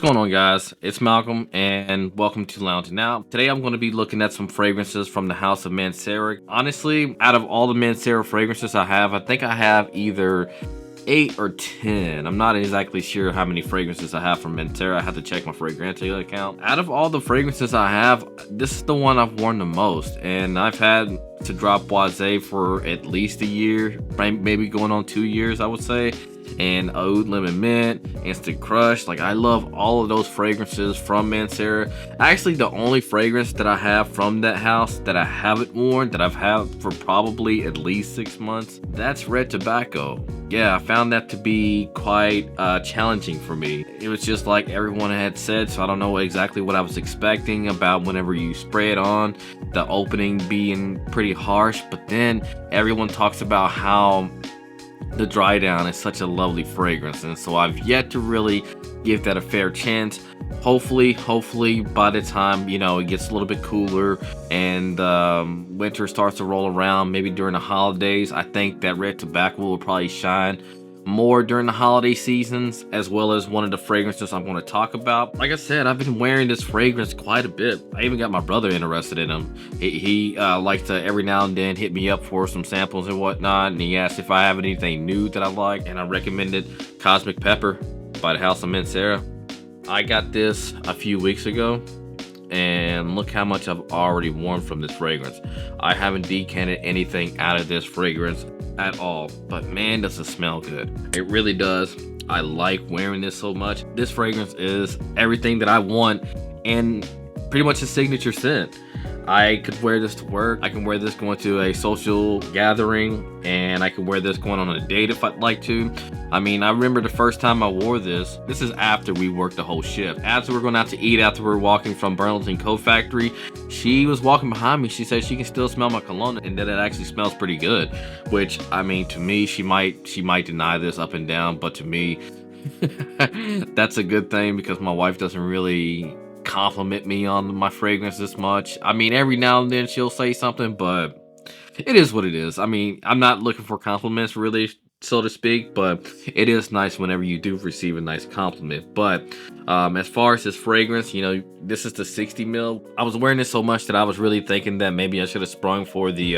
going on, guys? It's Malcolm and welcome to Loung'n. Now, today I'm going to be looking at some fragrances from the house of Mancera. Honestly, out of all the Mancera fragrances I think I have either 8 or 10. I'm not exactly sure how many fragrances I have from Mancera. I have to check my Fragrantia account. Out of all the fragrances I have, this is the one I've worn the most, and I've had to drop Boisé for at least a year, maybe going on 2 years, I would say. And Oud Lemon Mint, Instant Crush. Like, I love all of those fragrances from Mancera. Actually, the only fragrance that I have from that house that I haven't worn, that I've had for probably at least 6 months, that's Red Tobacco. Yeah, I found that to be quite challenging for me. It was just like everyone had said, so I don't know exactly what I was expecting about whenever you spray it on, the opening being pretty harsh, but then everyone talks about how the dry down is such a lovely fragrance, and so I've yet to really give that a fair chance. Hopefully by the time it gets a little bit cooler and winter starts to roll around, maybe during the holidays, I think that Red Tobacco will probably shine more during the holiday seasons, as well as one of the fragrances I'm going to talk about. Like I said, I've been wearing this fragrance quite a bit. I even got my brother interested in them. He likes to every now and then hit me up for some samples and whatnot, and he asked if I have anything new that I like, and I recommended Cosmic Pepper by the House of Mancera. I got this a few weeks ago, and look how much I've already worn from this fragrance. I haven't decanted anything out of this fragrance at all, but man, does it smell good. It really does. I like wearing this so much. This fragrance is everything that I want and pretty much a signature scent. I could wear this to work. I can wear this going to a social gathering, and I can wear this going on a date if I'd like to. I mean, I remember the first time I wore this. This is after we worked the whole shift. After we're going out to eat, after we're walking from Burlington Coat Factory, she was walking behind me. She said she can still smell my cologne and that it actually smells pretty good. Which, I mean, to me, she might deny this up and down, but to me, that's a good thing because my wife doesn't really compliment me on my fragrance this much. I mean, every now and then she'll say something, but it is what it is. I mean, I'm not looking for compliments really, so to speak, but it is nice whenever you do receive a nice compliment. But as far as this fragrance, this is the 60 mil. I was wearing this so much that I was really thinking that maybe I should have sprung for the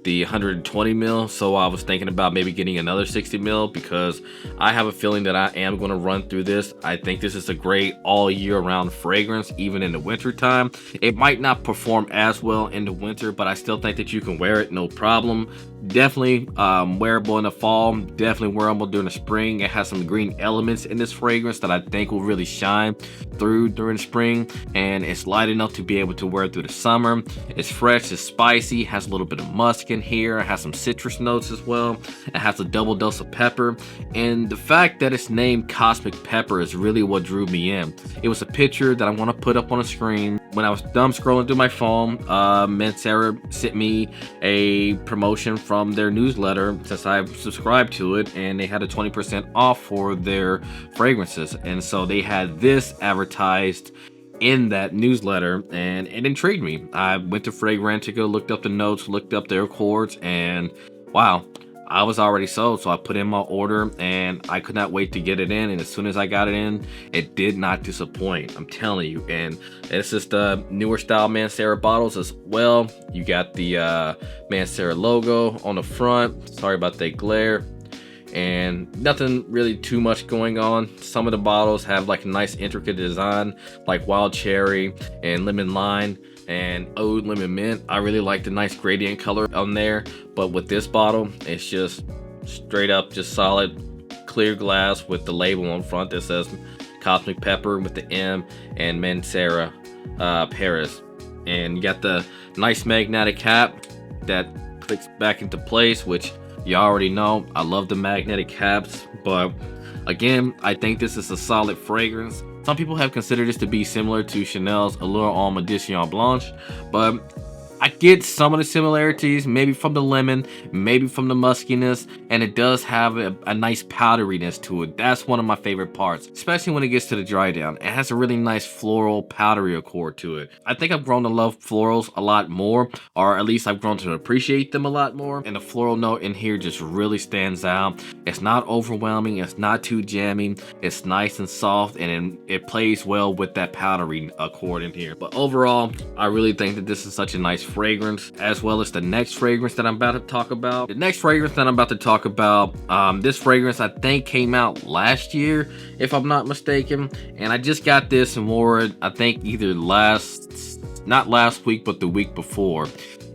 120 mil, so I was thinking about maybe getting another 60 mil because I have a feeling that I am going to run through this. I think this is a great all year round fragrance, even in the winter time. It might not perform as well in the winter, but I still think that you can wear it no problem. Definitely wearable in the fall, definitely wearable during the spring. It has some green elements in this fragrance that I think will really shine through during spring, and it's light enough to be able to wear it through the summer. It's fresh, it's spicy, has a little bit of musk in here, it has some citrus notes as well, it has a double dose of pepper, and the fact that it's named Cosmic Pepper is really what drew me in. It was a picture that I want to put up on a screen. When I was done scrolling through my phone, Mancera sent me a promotion from their newsletter since I've subscribed to it, and they had a 20% off for their fragrances, and so they had this advertised in that newsletter, and it intrigued me. I went to Fragrantica, looked up the notes, looked up their chords, and wow, I was already sold. So I put in my order and I could not wait to get it in, and as soon as I got it in, it did not disappoint, I'm telling you. And it's just the newer style Mancera bottles as well. You got the Mancera logo on the front. Sorry about that glare. And nothing really too much going on. Some of the bottles have like a nice intricate design, like wild cherry and lemon lime and Oud Lemon Mint. I really like the nice gradient color on there, but with this bottle, it's just straight up just solid clear glass with the label on front that says Cosmic Pepper with the M and Mancera Paris. And you got the nice magnetic cap that clicks back into place, which you already know. I love the magnetic caps, but again, I think this is a solid fragrance. Some people have considered this to be similar to Chanel's Allure Homme Edition Blanche, but I get some of the similarities, maybe from the lemon, maybe from the muskiness, and it does have a nice powderiness to it. That's one of my favorite parts, especially when it gets to the dry down. It has a really nice floral, powdery accord to it. I think I've grown to love florals a lot more, or at least I've grown to appreciate them a lot more. And the floral note in here just really stands out. It's not overwhelming, it's not too jammy, it's nice and soft, and it plays well with that powdery accord in here. But overall, I really think that this is such a nice fragrance, as well as the next fragrance that I'm about to talk about. The next fragrance that I'm about to talk about, this fragrance I think came out last year, if I'm not mistaken, and I just got this and wore it, I think either not last week, but the week before.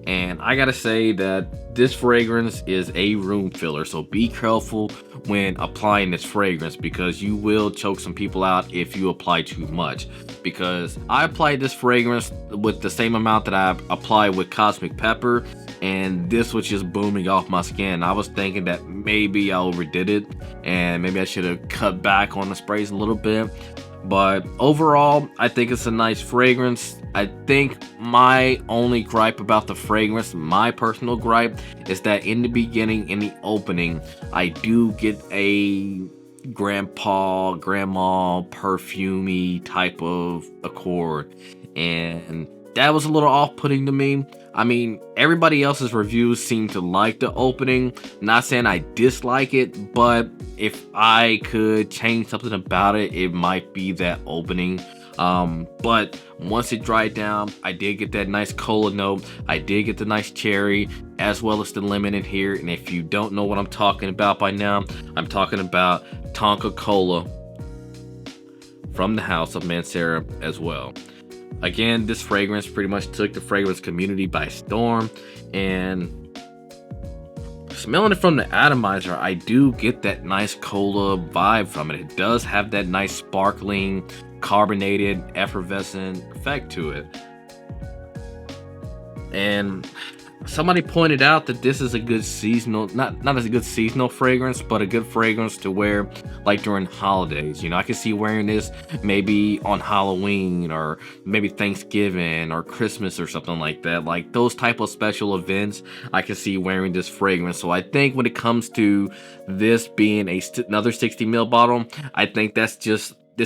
And I gotta say that this fragrance is a room filler, so be careful when applying this fragrance, because you will choke some people out if you apply too much. Because I applied this fragrance with the same amount that I applied with Cosmic Pepper, and this was just booming off my skin. I was thinking that maybe I overdid it, and maybe I should have cut back on the sprays a little bit. But overall, I think it's a nice fragrance. I think my only gripe about the fragrance, my personal gripe, is that in the beginning, in the opening, I do get a grandpa, grandma, perfumey type of accord. And that was a little off-putting to me. I mean, everybody else's reviews seem to like the opening. Not saying I dislike it, but if I could change something about it, it might be that opening. But once it dried down, I did get that nice cola note. I did get the nice cherry, as well as the lemon in here. And if you don't know what I'm talking about by now, I'm talking about Tonka Cola from the house of Mancera as well. Again, this fragrance pretty much took the fragrance community by storm, and smelling it from the atomizer, I do get that nice cola vibe from it. It does have that nice sparkling, carbonated, effervescent effect to it. And somebody pointed out that this is a good seasonal, not as a good seasonal fragrance, but a good fragrance to wear like during holidays. You know, I can see wearing this maybe on Halloween, or maybe Thanksgiving or Christmas or something like that. Like those type of special events, I can see wearing this fragrance. So I think when it comes to this being another 60 ml bottle, I think this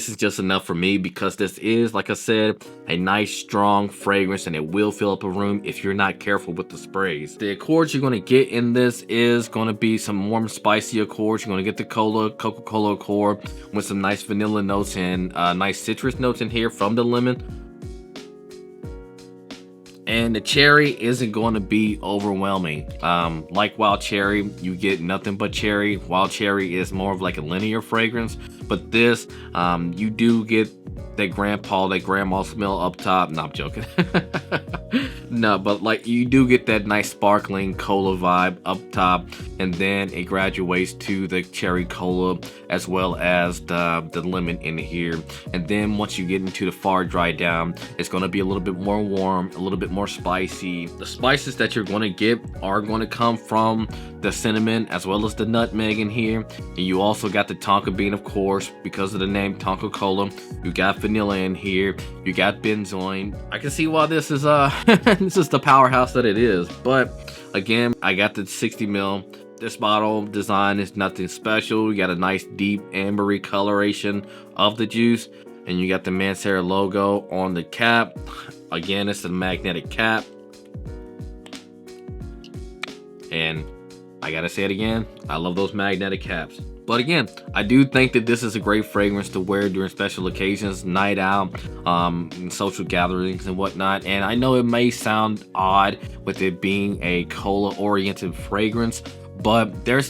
is just enough for me, because this is, like I said, a nice strong fragrance, and it will fill up a room if you're not careful with the sprays. The accords you're going to get in this is going to be some warm spicy accords. You're going to get the Coca-Cola accord with some nice vanilla notes and nice citrus notes in here from the lemon. And the cherry isn't going to be overwhelming. Like Wild Cherry, you get nothing but cherry. Wild Cherry is more of like a linear fragrance, but this, you do get that grandpa, that grandma smell up top. No, I'm joking. No, but like you do get that nice sparkling cola vibe up top, and then it graduates to the cherry cola as well as the lemon in here. And then once you get into the far dry down, it's going to be a little bit more warm, a little bit more spicy. The spices that you're going to get are going to come from the cinnamon as well as the nutmeg in here. And you also got the tonka bean, of course, because of the name Tonka Cola. You got vanilla in here, you got benzoin. I can see why this is this is the powerhouse that it is. But again, I got the 60 ml. This bottle design is nothing special. You got a nice deep ambery coloration of the juice, and you got the Mancera logo on the cap. Again, it's a magnetic cap, and I gotta say it again, I love those magnetic caps. But again, I do think that this is a great fragrance to wear during special occasions, night out, social gatherings and whatnot. And I know it may sound odd with it being a cola-oriented fragrance, but there's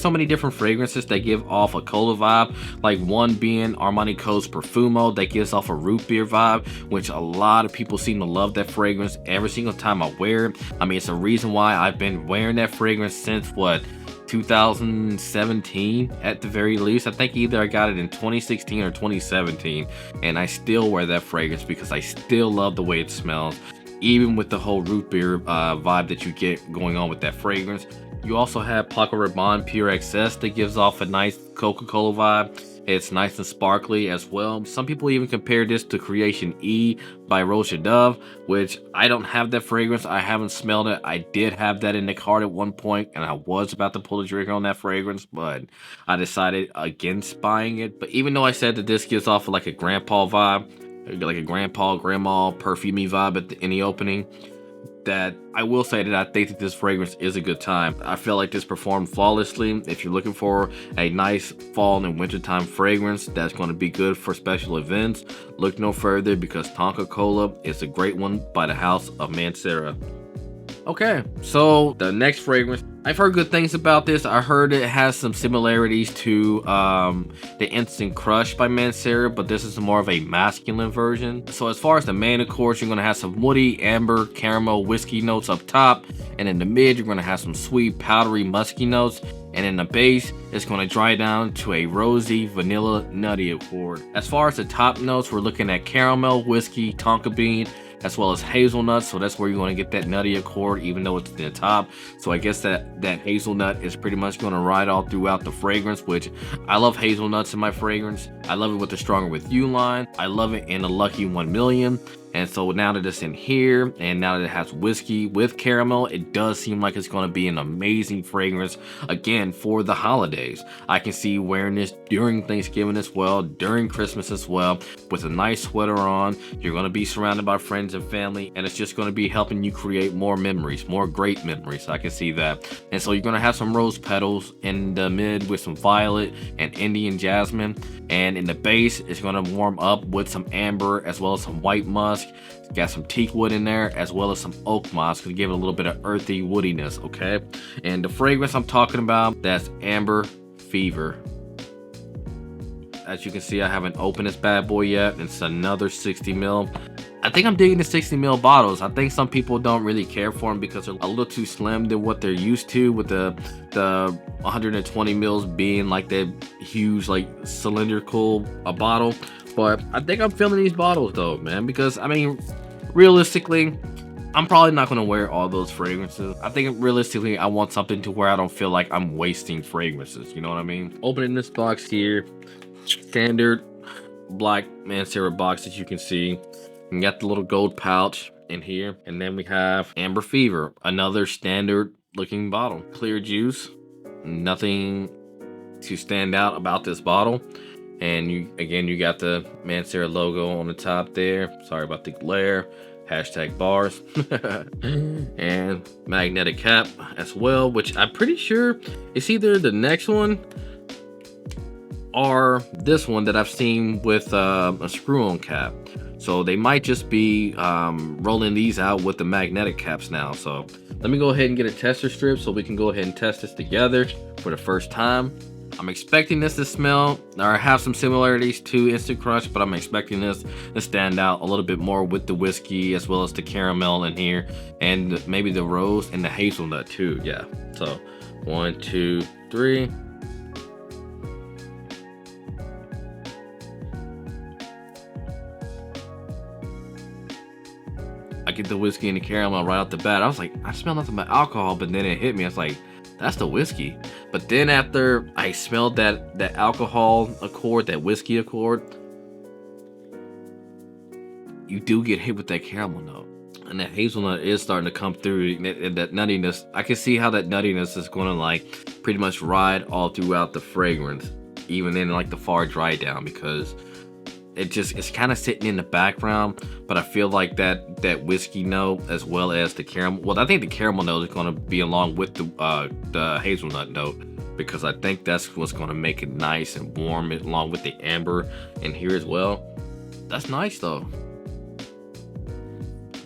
so many different fragrances that give off a cola vibe. Like one being Armani Co's Profumo, that gives off a root beer vibe, which a lot of people seem to love that fragrance every single time I wear it. I mean, it's a reason why I've been wearing that fragrance since what, 2017 at the very least. I think either I got it in 2016 or 2017, and I still wear that fragrance because I still love the way it smells, even with the whole root beer vibe that you get going on with that fragrance. You also have Paco Rabanne Pure XS that gives off a nice Coca Cola vibe. It's nice and sparkly as well. Some people even compare this to Creation E by Roche Dove, which I don't have that fragrance. I haven't smelled it. I did have that in the cart at one point, and I was about to pull the trigger on that fragrance, but I decided against buying it. But even though I said that this gives off like a grandpa vibe, like a grandpa, grandma, perfumey vibe in the opening, that I will say that I think that this fragrance is a good time. I feel like this performed flawlessly. If you're looking for a nice fall and wintertime fragrance that's going to be good for special events, look no further, because Tonka Cola is a great one by the house of Mancera. Okay, so the next fragrance, I've heard good things about this. I heard it has some similarities to the Instant Crush by Mancera, but this is more of a masculine version. So as far as the main accords, you're going to have some woody, amber, caramel, whiskey notes up top, and in the mid, you're going to have some sweet, powdery, musky notes, and in the base, it's going to dry down to a rosy, vanilla, nutty accord. As far as the top notes, we're looking at caramel, whiskey, tonka bean, as well as hazelnuts. So that's where you're going to get that nutty accord, even though it's in the top. So I guess that hazelnut is pretty much going to ride all throughout the fragrance, which I love hazelnuts in my fragrance. I love it with the Stronger With You line. I love it in the Lucky 1 Million. And so now that it's in here, and now that it has whiskey with caramel, it does seem like it's going to be an amazing fragrance, again, for the holidays. I can see wearing this during Thanksgiving as well, during Christmas as well, with a nice sweater on. You're going to be surrounded by friends and family, and it's just going to be helping you create more memories, more great memories. I can see that. And so you're going to have some rose petals in the mid with some violet and Indian jasmine. And in the base, it's going to warm up with some amber as well as some white musk. It's got some teak wood in there as well as some oak moss to give it a little bit of earthy woodiness, okay? And the fragrance I'm talking about, that's Amber Fever. As you can see, I haven't opened this bad boy yet. It's another 60 ml. I think I'm digging the 60 ml bottles. I think some people don't really care for them because they're a little too slim than what they're used to, with the 120 mils being like that huge, like cylindrical bottle. But I think I'm feeling these bottles though, man, because I mean, realistically, I'm probably not gonna wear all those fragrances. I think realistically, I want something to where I don't feel like I'm wasting fragrances. You know what I mean? Opening this box here, standard black Mancera box that you can see. You got the little gold pouch in here, and then we have Amber Fever, another standard looking bottle. Clear juice, nothing to stand out about this bottle. And you got the Mancera logo on the top there. Sorry about the glare. Hashtag bars. And magnetic cap as well, which I'm pretty sure it's either the next one or this one that I've seen with a screw-on cap. So they might just be rolling these out with the magnetic caps now. So let me go ahead and get a tester strip so we can go ahead and test this together for the first time. I'm expecting this to smell or have some similarities to Instant Crush, but I'm expecting this to stand out a little bit more with the whiskey as well as the caramel in here, and maybe the rose and the hazelnut too. Yeah. So 1, 2, 3. I get the whiskey and the caramel right off the bat. I was like, I smell nothing but alcohol, but then it hit me. I was like, that's the whiskey. But then after I smelled that alcohol accord, that whiskey accord, you do get hit with that caramel note. And that hazelnut is starting to come through, and that nuttiness. I can see how that nuttiness is going to like pretty much ride all throughout the fragrance, even in like the far dry down, because it's kind of sitting in the background. But I feel like that whiskey note as well as the caramel, well, I think the caramel note is going to be along with the hazelnut note, because I think that's what's going to make it nice and warm, along with the amber in here as well. That's nice though.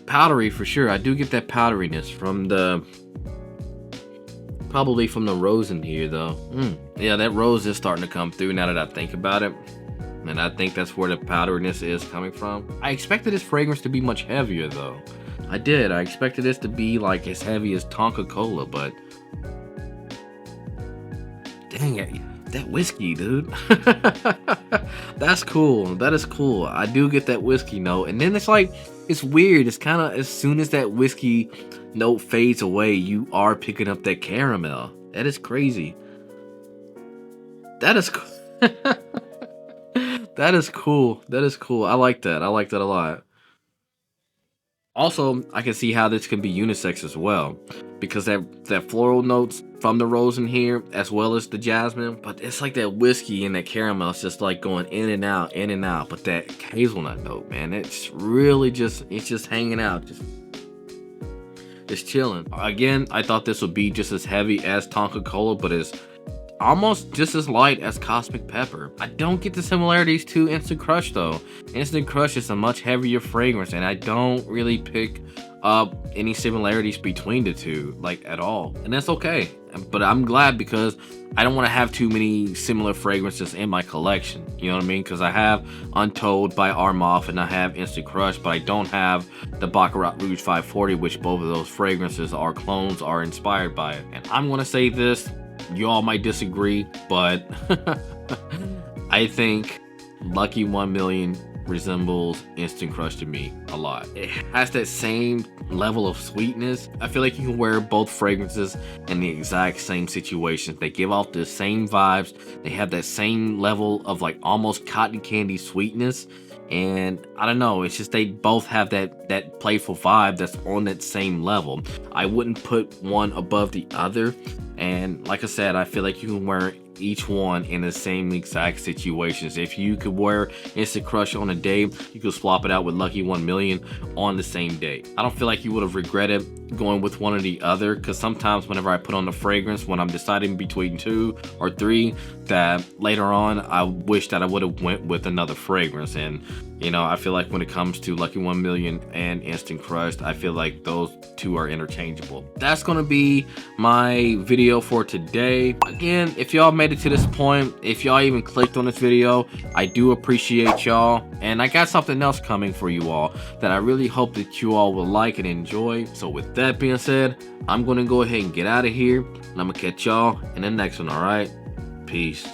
Powdery for sure. I do get that powderiness from probably from the rose in here though. Yeah, that rose is starting to come through now that I think about it. And I think that's where the powderiness is coming from. I expected this fragrance to be much heavier though. I did. I expected this to be like as heavy as Tonka Cola, but dang it. that whiskey, dude. That's cool. That is cool. I do get that whiskey note. And then it's like, it's weird. It's kind of, as soon as that whiskey note fades away, you are picking up that caramel. That is crazy. That is cool. That is cool. That is cool. I like that. I like that a lot. Also, I can see how this can be unisex as well, because that floral notes from the rose in here, as well as the jasmine, but it's like that whiskey and that caramel. It's just like going in and out, in and out. But that hazelnut note, man, it's really it's just hanging out, just chilling. Again, I thought this would be just as heavy as Tonka Cola, but it's almost just as light as Cosmic Pepper. I don't get the similarities to Instant Crush though. Instant Crush is a much heavier fragrance, and I don't really pick up any similarities between the two, like at all. And that's okay. But I'm glad, because I don't want to have too many similar fragrances in my collection. You know what I mean? Because I have Untold by Armaf and I have Instant Crush, but I don't have the Baccarat Rouge 540, which both of those fragrances are clones, are inspired by it. And I'm going to say this, y'all might disagree, but I think Lucky 1 Million resembles Instant Crush to me a lot. It has that same level of sweetness. I feel like you can wear both fragrances in the exact same situations. They give off the same vibes. They have that same level of like almost cotton candy sweetness. And I don't know, it's just they both have that playful vibe that's on that same level. I wouldn't put one above the other. And like I said, I feel like you can wear each one in the same exact situations. If you could wear Instant Crush on a day, you could swap it out with Lucky 1 Million on the same day. I don't feel like you would have regretted going with one or the other, because sometimes whenever I put on the fragrance, when I'm deciding between 2 or 3, that later on I wish that I would have went with another fragrance. And you know, I feel like when it comes to Lucky 1 Million and Instant Crush, I feel like those two are interchangeable. That's gonna be my video for today. Again, if y'all made it to this point, if y'all even clicked on this video, I do appreciate y'all. And I got something else coming for you all that I really hope that you all will like and enjoy. So with that being said, I'm gonna go ahead and get out of here, and I'm gonna catch y'all in the next one. All right, peace.